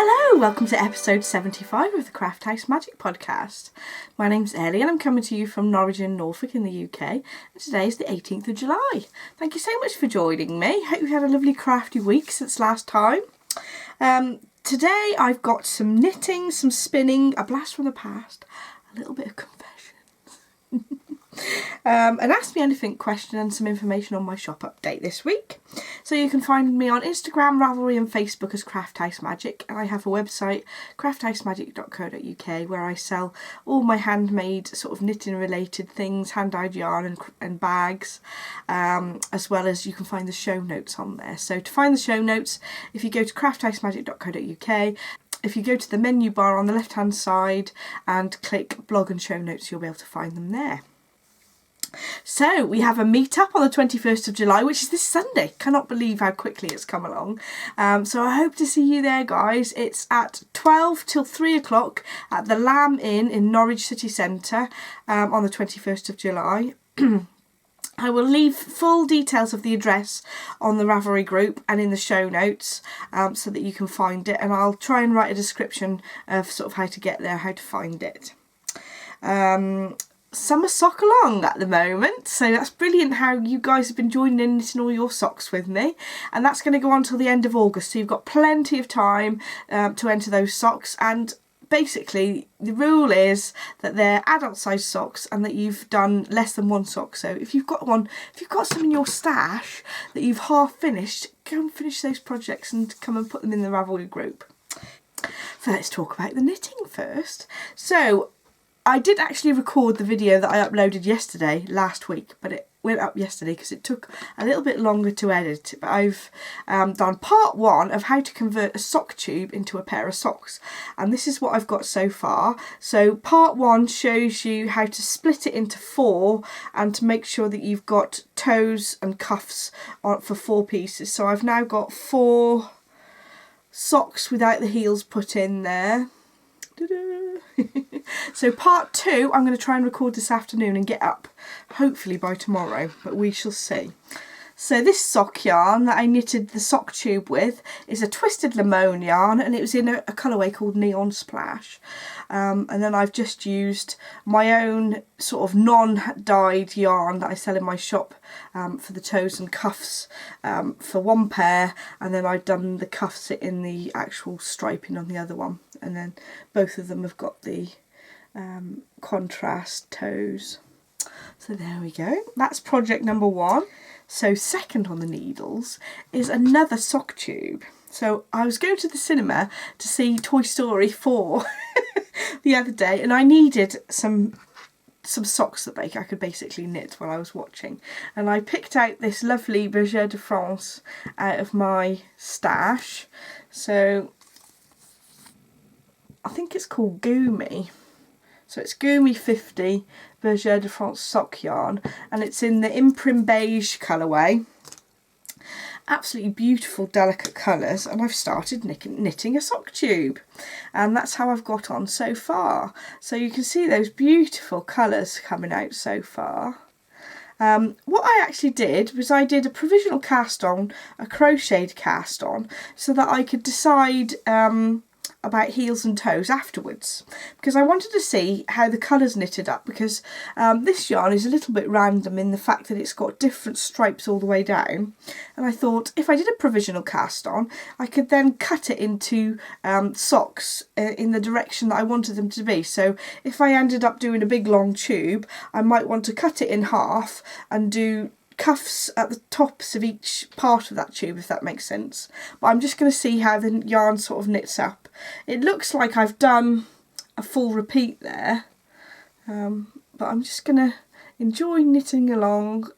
Hello, welcome to episode 75 of the Craft House Magic podcast. My name's Ellie and I'm coming to you from Norwich in Norfolk in the UK, and today is the 18th of July. Thank you so much for joining me. Hope you had a lovely crafty week since last time. Today I've got some knitting, some spinning, a blast from the past, a little bit of confession. An Ask Me Anything question and some information on my shop update this week. So you can find me on Instagram, Ravelry and Facebook as Craft House Magic, and I have a website, crafthousemagik.co.uk, where I sell all my handmade sort of knitting related things, hand-dyed yarn and bags, as well as you can find the show notes on there. So to find the show notes, if you go to crafthousemagik.co.uk, if you go to the menu bar on the left hand side and click blog and show notes, you'll be able to find them there. So we have a meet-up on the 21st of July, which is this Sunday. Cannot believe how quickly it's come along. So I hope to see you there, guys. It's at 12 till 3 o'clock at the Lamb Inn in Norwich City Centre on the 21st of July. I will leave full details of the address on the Ravelry group and in the show notes so that you can find it, and I'll try and write a description of sort of how to get there, how to find it. Summer sock along at the moment, so that's brilliant how you guys have been joining in knitting all your socks with me, and that's going to go on till the end of August, so you've got plenty of time to enter those socks. And basically the rule is that they're adult size socks and that you've done less than one sock. So if you've got some in your stash that you've half finished, go and finish those projects and come and put them in the Ravelry group. So let's talk about the knitting first. So I did actually record the video that I uploaded last week, but it went up yesterday because it took a little bit longer to edit. But I've done part one of how to convert a sock tube into a pair of socks, and this is what I've got so far. So part one shows you how to split it into four and to make sure that you've got toes and cuffs for 4 pieces. So I've now got 4 socks without the heels put in there. So part 2 I'm going to try and record this afternoon and get up hopefully by tomorrow, but we shall see. So this sock yarn that I knitted the sock tube with is a Twisted Limone yarn, and it was in a colourway called Neon Splash. And then I've just used my own sort of non-dyed yarn that I sell in my shop for the toes and cuffs for one pair, and then I've done the cuffs in the actual striping on the other one, and then both of them have got the contrast toes. So there we go, that's project number 1. So second on the needles is another sock tube. So I was going to the cinema to see Toy Story 4 the other day, and I needed some socks that I could basically knit while I was watching, and I picked out this lovely Bergère de France out of my stash. So I think it's called Goomy. So it's Goomy 50 Bergère de France sock yarn, and it's in the Imprim Beige colourway. Absolutely beautiful, delicate colours, and I've started knitting a sock tube, and that's how I've got on so far. So you can see those beautiful colours coming out so far. What I actually did was I did a provisional cast on, a crocheted cast on, so that I could decide about heels and toes afterwards, because I wanted to see how the colours knitted up, because this yarn is a little bit random in the fact that it's got different stripes all the way down, and I thought if I did a provisional cast on I could then cut it into socks in the direction that I wanted them to be. So if I ended up doing a big long tube, I might want to cut it in half and do cuffs at the tops of each part of that tube, if that makes sense. But I'm just going to see how the yarn sort of knits up. It looks like I've done a full repeat there, but I'm just going to enjoy knitting along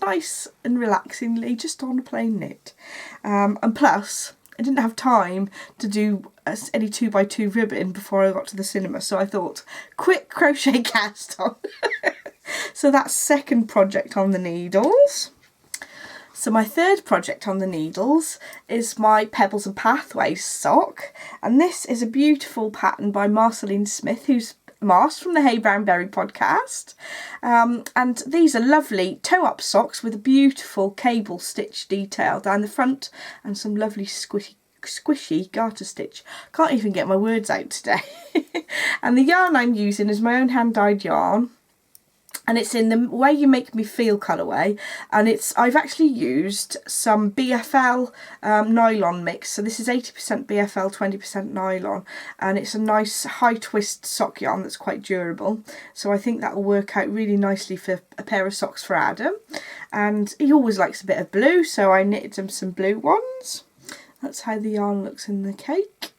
nice and relaxingly, just on a plain knit. And plus I didn't have time to do any 2x2 ribbon before I got to the cinema, so I thought quick crochet cast on. So that's second project on the needles. So my third project on the needles is my Pebbles and Pathways sock, and this is a beautiful pattern by Marceline Smith, who's Mars from the Hey Brown Berry podcast, and these are lovely toe-up socks with a beautiful cable stitch detail down the front and some lovely squishy squishy garter stitch. Can't even get my words out today. And the yarn I'm using is my own hand dyed yarn, and it's in the Way You Make Me Feel colourway, and I've actually used some BFL nylon mix. So this is 80% BFL, 20% nylon, and it's a nice high twist sock yarn that's quite durable, so I think that will work out really nicely for a pair of socks for Adam. And he always likes a bit of blue, so I knitted him some blue ones. That's how the yarn looks in the cake.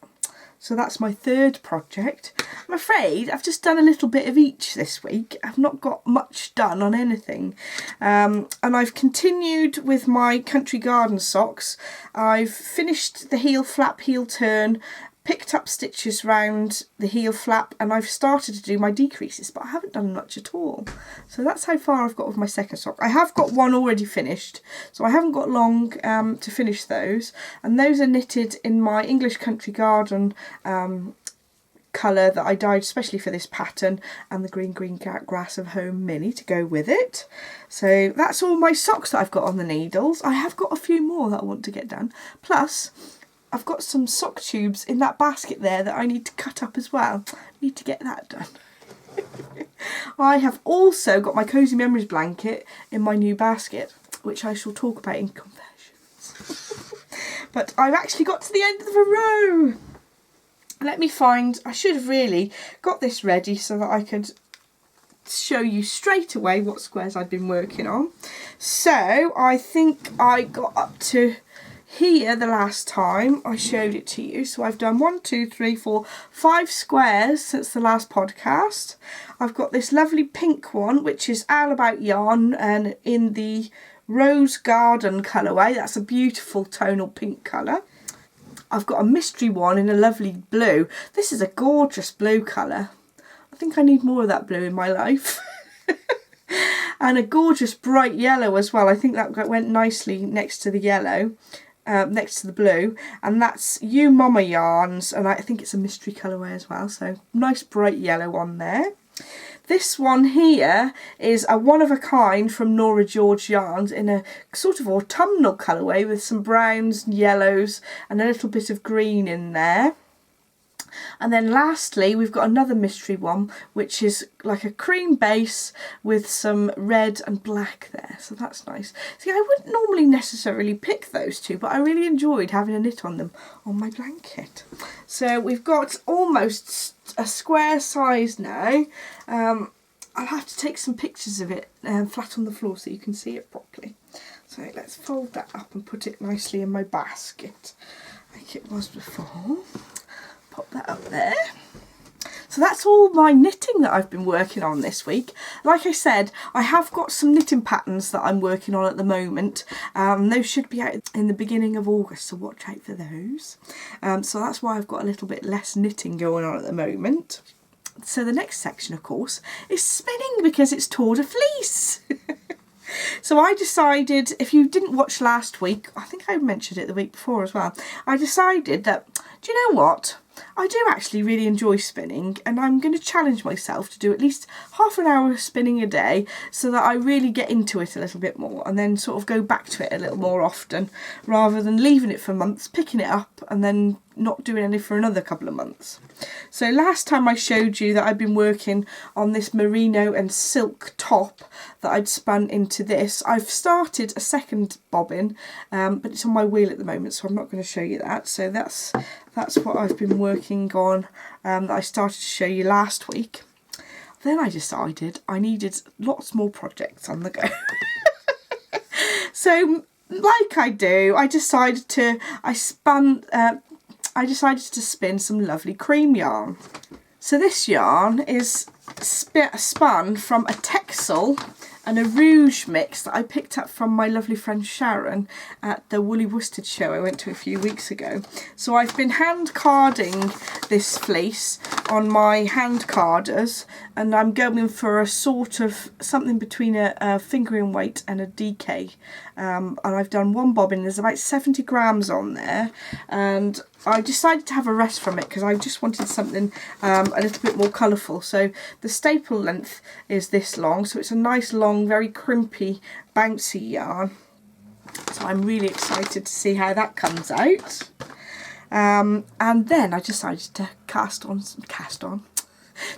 So that's my third project. I'm afraid I've just done a little bit of each this week. I've not got much done on anything. And I've continued with my country garden socks. I've finished the heel flap, heel turn, picked up stitches round the heel flap, and I've started to do my decreases, but I haven't done much at all. So that's how far I've got with my second sock. I have got one already finished, so I haven't got long to finish those, and those are knitted in my English Country Garden colour that I dyed especially for this pattern, and the green grass of home mini to go with it. So that's all my socks that I've got on the needles. I have got a few more that I want to get done, plus I've got some sock tubes in that basket there that I need to cut up as well. Need to get that done. I have also got my Cozy Memories blanket in my new basket, which I shall talk about in confessions. But I've actually got to the end of the row. Let me find, I should have really got this ready so that I could show you straight away what squares I've been working on. So I think I got up to here the last time I showed it to you. So I've done 1, 2, 3, 4, 5 squares since the last podcast. I've got this lovely pink one, which is all about yarn and in the Rose Garden colourway. That's a beautiful tonal pink colour. I've got a mystery one in a lovely blue. This is a gorgeous blue colour. I think I need more of that blue in my life. And a gorgeous bright yellow as well. I think that went nicely next to the yellow. Next to the blue, and that's You Mama Yarns, and I think it's a mystery colourway as well, so nice bright yellow on there. This one here is a one of a kind from Nora George Yarns in a sort of autumnal colourway with some browns and yellows and a little bit of green in there. And then lastly we've got another mystery one, which is like a cream base with some red and black there, so that's nice. See, I wouldn't normally necessarily pick those two, but I really enjoyed having a knit on them on my blanket. So we've got almost a square size now. I'll have to take some pictures of it flat on the floor so you can see it properly. So let's fold that up and put it nicely in my basket like it was before. Pop that up there. So that's all my knitting that I've been working on this week. Like I said, I have got some knitting patterns that I'm working on at the moment. Those should be out in the beginning of August, so watch out for those. So that's why I've got a little bit less knitting going on at the moment. So the next section, of course, is spinning, because it's Tour de Fleece. So I decided, if you didn't watch last week, I think I mentioned it the week before as well, I decided that, do you know what? I do actually really enjoy spinning, and I'm going to challenge myself to do at least half an hour of spinning a day so that I really get into it a little bit more, and then sort of go back to it a little more often, rather than leaving it for months, picking it up and then not doing any for another couple of months. So last time I showed you that I'd been working on this merino and silk top that I'd spun into this. I've started a second bobbin, but it's on my wheel at the moment, so I'm not going to show you that. So that's what I've been working on, that I started to show you last week. Then I decided I needed lots more projects on the go. So like I do, I decided to spin some lovely cream yarn. So this yarn is spun from a Texel and a Rouge mix that I picked up from my lovely friend Sharon at the Woolly Worsted show I went to a few weeks ago. So I've been hand carding this fleece on my hand carders, and I'm going for a sort of something between a fingering weight and a DK. And I've done one bobbin. There's about 70 grams on there, and I decided to have a rest from it because I just wanted something a little bit more colourful. So the staple length is this long, so it's a nice long, very crimpy, bouncy yarn. So I'm really excited to see how that comes out. And then I decided to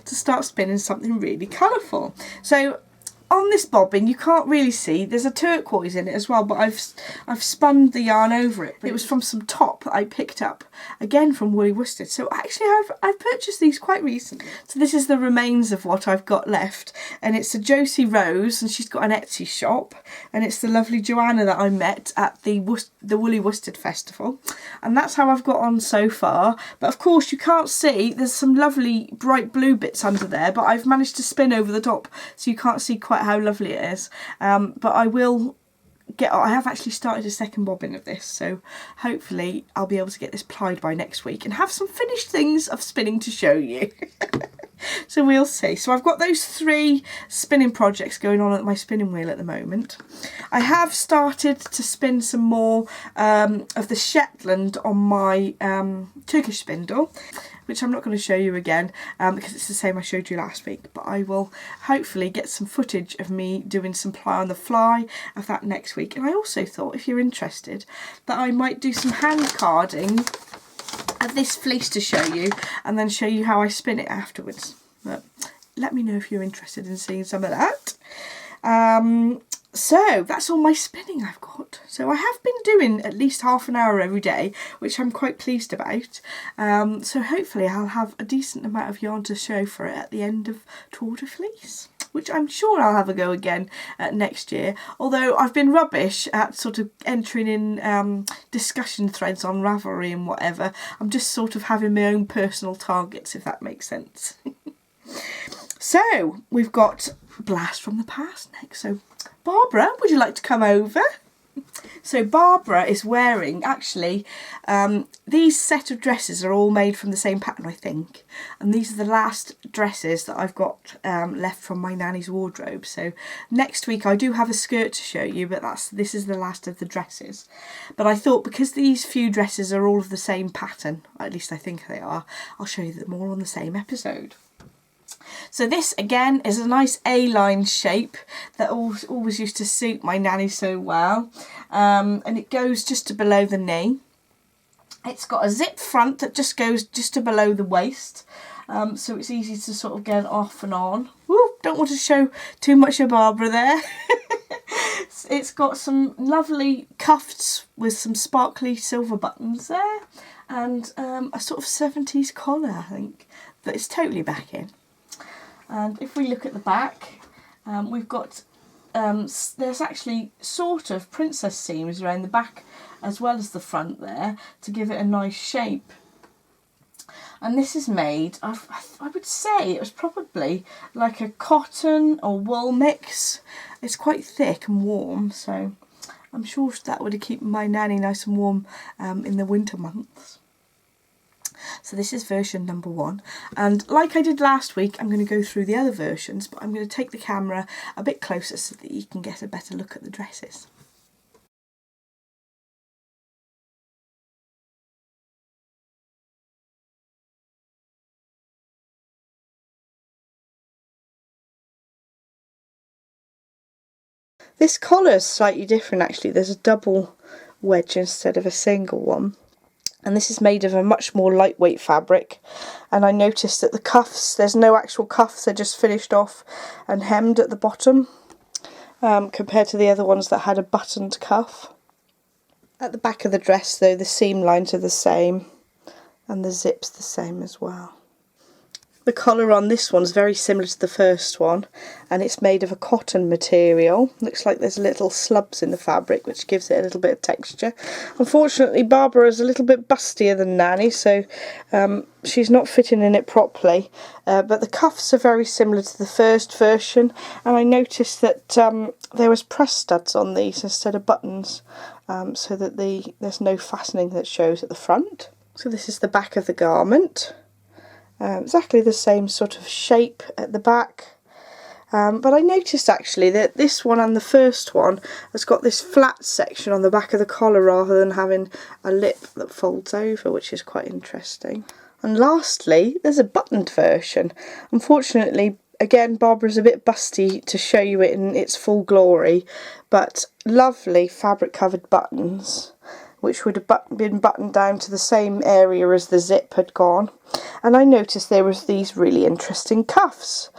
to start spinning something really colourful. So on this bobbin, you can't really see, there's a turquoise in it as well, but I've spun the yarn over it. It was from some top that I picked up, again from Woolly Worsted. So actually I've purchased these quite recently. So this is the remains of what I've got left, and it's a Josie Rose, and she's got an Etsy shop, and it's the lovely Joanna that I met at the Woolly Worsted Festival, and that's how I've got on so far. But of course you can't see, there's some lovely bright blue bits under there, but I've managed to spin over the top, so you can't see quite how lovely it is. But I have actually started a second bobbin of this, so hopefully I'll be able to get this plied by next week and have some finished things of spinning to show you. So we'll see. So I've got those 3 spinning projects going on at my spinning wheel at the moment. I have started to spin some more of the Shetland on my Turkish spindle, which I'm not going to show you again because it's the same I showed you last week, but I will hopefully get some footage of me doing some ply on the fly of that next week. And I also thought, if you're interested, that I might do some hand carding of this fleece to show you, and then show you how I spin it afterwards. But let me know if you're interested in seeing some of that. So that's all my spinning I've got. So I have been doing at least half an hour every day, which I'm quite pleased about. So hopefully I'll have a decent amount of yarn to show for it at the end of Tour de Fleece, which I'm sure I'll have a go again next year. Although I've been rubbish at sort of entering in discussion threads on Ravelry and whatever. I'm just sort of having my own personal targets, if that makes sense. So we've got Blast from the Past next. So Barbara, would you like to come over? So Barbara is wearing, actually, these set of dresses are all made from the same pattern, I think. And these are the last dresses that I've got left from my nanny's wardrobe. So next week I do have a skirt to show you, but this is the last of the dresses. But I thought, because these few dresses are all of the same pattern, at least I think they are, I'll show you them all on the same episode. So this again is a nice A-line shape that always used to suit my nanny so well, and it goes just to below the knee. It's got a zip front that just goes just to below the waist, so it's easy to sort of get off and on. Woo, don't want to show too much of Barbara there. It's got some lovely cuffs with some sparkly silver buttons there, and a sort of 70s collar, I think, that is totally back in. And if we look at the back, we've got, there's actually sort of princess seams around the back as well as the front there to give it a nice shape. And this is made, I would say it was probably like a cotton or wool mix. It's quite thick and warm, so I'm sure that would keep my nanny nice and warm in the winter months. So this is version number 1, and like I did last week, I'm going to go through the other versions, but I'm going to take the camera a bit closer so that you can get a better look at the dresses. This collar is slightly different actually. There's a double wedge instead of a single one. And this is made of a much more lightweight fabric. And I noticed that the cuffs, there's no actual cuffs, they're just finished off and hemmed at the bottom, compared to the other ones that had a buttoned cuff. At the back of the dress though, the seam lines are the same and the zip's the same as well. The collar on this one's very similar to the first one, and it's made of a cotton material. Looks like there's little slubs in the fabric, which gives it a little bit of texture. Unfortunately, Barbara is a little bit bustier than Nanny, so she's not fitting in it properly. But the cuffs are very similar to the first version, and I noticed that there was press studs on these instead of buttons, so that there's no fastening that shows at the front. So this is the back of the garment. Exactly the same sort of shape at the back, but I noticed actually that this one and the first one has got this flat section on the back of the collar rather than having a lip that folds over, which is quite interesting. And lastly, there's a buttoned version. Unfortunately, again, Barbara's a bit busty to show you it in its full glory, but lovely fabric covered buttons. which would have been buttoned down to the same area as the zip had gone. And I noticed there was these really interesting cuffs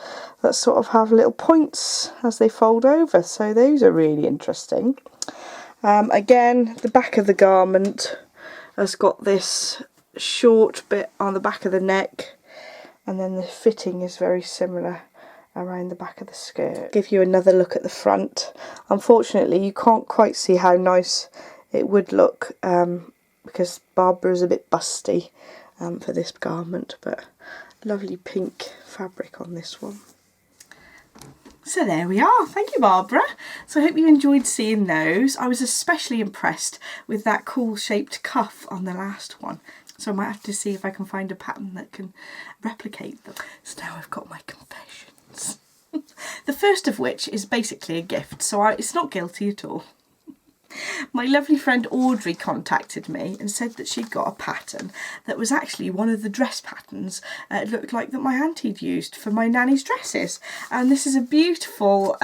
that sort of have little points as they fold over, so those are really interesting. Again, the back of the garment has got this short bit on the back of the neck, and then the fitting is very similar around the back of the skirt. Give you another look at the front. Unfortunately, you can't quite see how nice it would look because Barbara is a bit busty for this garment, but lovely pink fabric on this one. So there we are. Thank you, Barbara. So I hope you enjoyed seeing those. I was especially impressed with that cool shaped cuff on the last one. So I might have to see if I can find a pattern that can replicate them. So now I've got my confessions. The first of which is basically a gift, so it's not guilty at all. My lovely friend Audrey contacted me and said that she'd got a pattern that was actually one of the dress patterns it looked like that my auntie'd used for my nanny's dresses. And this is a beautiful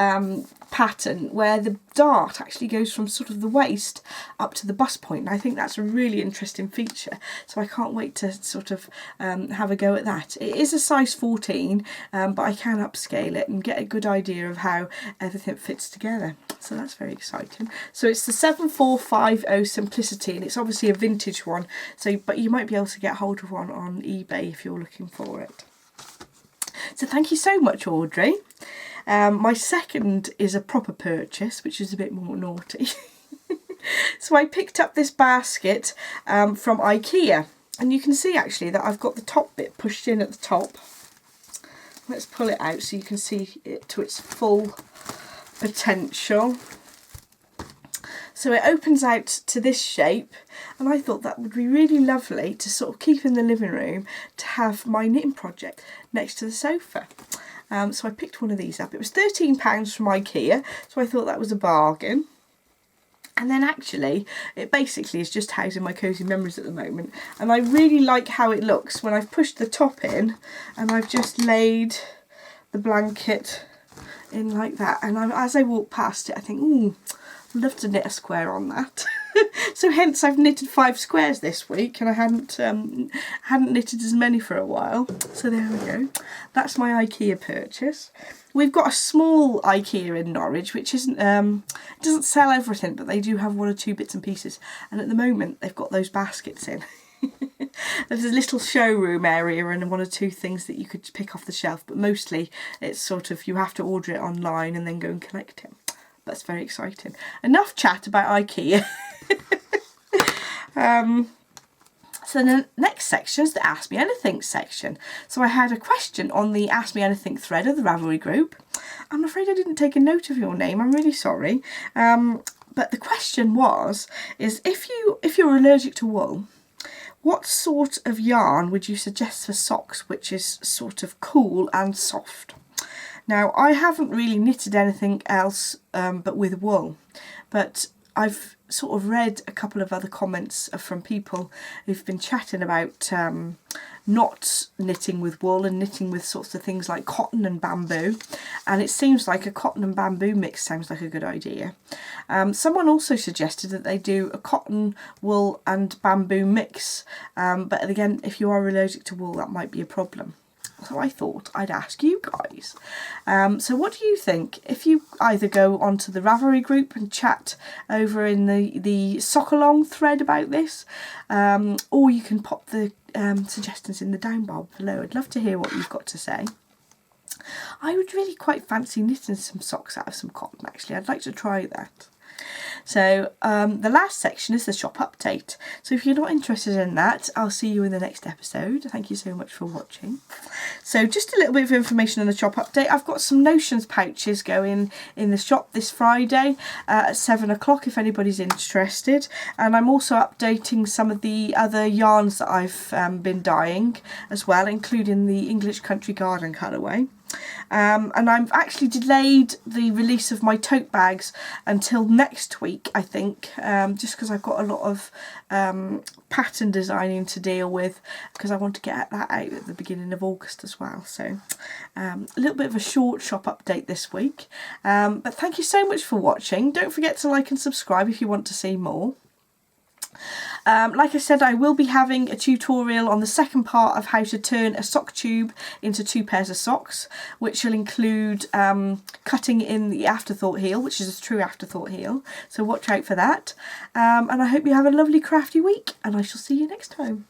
pattern where the dart actually goes from sort of the waist up to the bust point, and I think that's a really interesting feature, so I can't wait to sort of have a go at that. It is a size 14, but I can upscale it and get a good idea of how everything fits together, so that's very exciting. So it's the 7450 Simplicity, and it's obviously a vintage one, so but you might be able to get hold of one on eBay if you're looking for it. So thank you so much, Audrey. My second is a proper purchase, which is a bit more naughty. So I picked up this basket from IKEA, and you can see actually that I've got the top bit pushed in at the top. Let's pull it out so you can see it to its full potential. So it opens out to this shape, and I thought that would be really lovely to sort of keep in the living room to have my knitting project next to the sofa. So I picked one of these up. It was £13 from IKEA, so I thought that was a bargain. And then actually, it basically is just housing my Cosy Memories at the moment. And I really like how it looks when I've pushed the top in and I've just laid the blanket in like that. And as I walk past it, I think, ooh, I'd love to knit a square on that. So hence I've knitted 5 squares this week, and I hadn't knitted as many for a while. So there we go. That's my IKEA purchase. We've got a small IKEA in Norwich, which isn't doesn't sell everything, but they do have 1 or 2 bits and pieces. And at the moment they've got those baskets in. There's a little showroom area and 1 or 2 things that you could pick off the shelf, but mostly it's sort of you have to order it online and then go and collect it. That's very exciting. Enough chat about IKEA. So the next section is the Ask Me Anything section. So I had a question on the Ask Me Anything thread of the Ravelry group. I'm afraid I didn't take a note of your name. I'm really sorry. But the question is if you're allergic to wool, what sort of yarn would you suggest for socks which is sort of cool and soft? Now, I haven't really knitted anything else but with wool, but I've sort of read a couple of other comments from people who've been chatting about not knitting with wool and knitting with sorts of things like cotton and bamboo, and it seems like a cotton and bamboo mix sounds like a good idea. Someone also suggested that they do a cotton, wool and bamboo mix, but again, if you are allergic to wool, that might be a problem. So I thought I'd ask you guys. So what do you think? If you either go onto the Ravelry group and chat over in the Sock Along thread about this, or you can pop the suggestions in the down bar below. I'd love to hear what you've got to say. I would really quite fancy knitting some socks out of some cotton, actually. I'd like to try that. So the last section is the shop update. So if you're not interested in that, I'll see you in the next episode. Thank you so much for watching. So just a little bit of information on the shop update. I've got some Notions pouches going in the shop this Friday at 7 o'clock if anybody's interested. And I'm also updating some of the other yarns that I've been dyeing as well, including the English Country Garden colourway. And I've actually delayed the release of my tote bags until next week, I think, just because I've got a lot of pattern designing to deal with, because I want to get that out at the beginning of August as well. So a little bit of a short shop update this week, but thank you so much for watching. Don't forget to like and subscribe if you want to see more. Like I said, I will be having a tutorial on the second part of how to turn a sock tube into 2 pairs of socks, which will include cutting in the afterthought heel, which is a true afterthought heel, so watch out for that. And I hope you have a lovely crafty week, and I shall see you next time.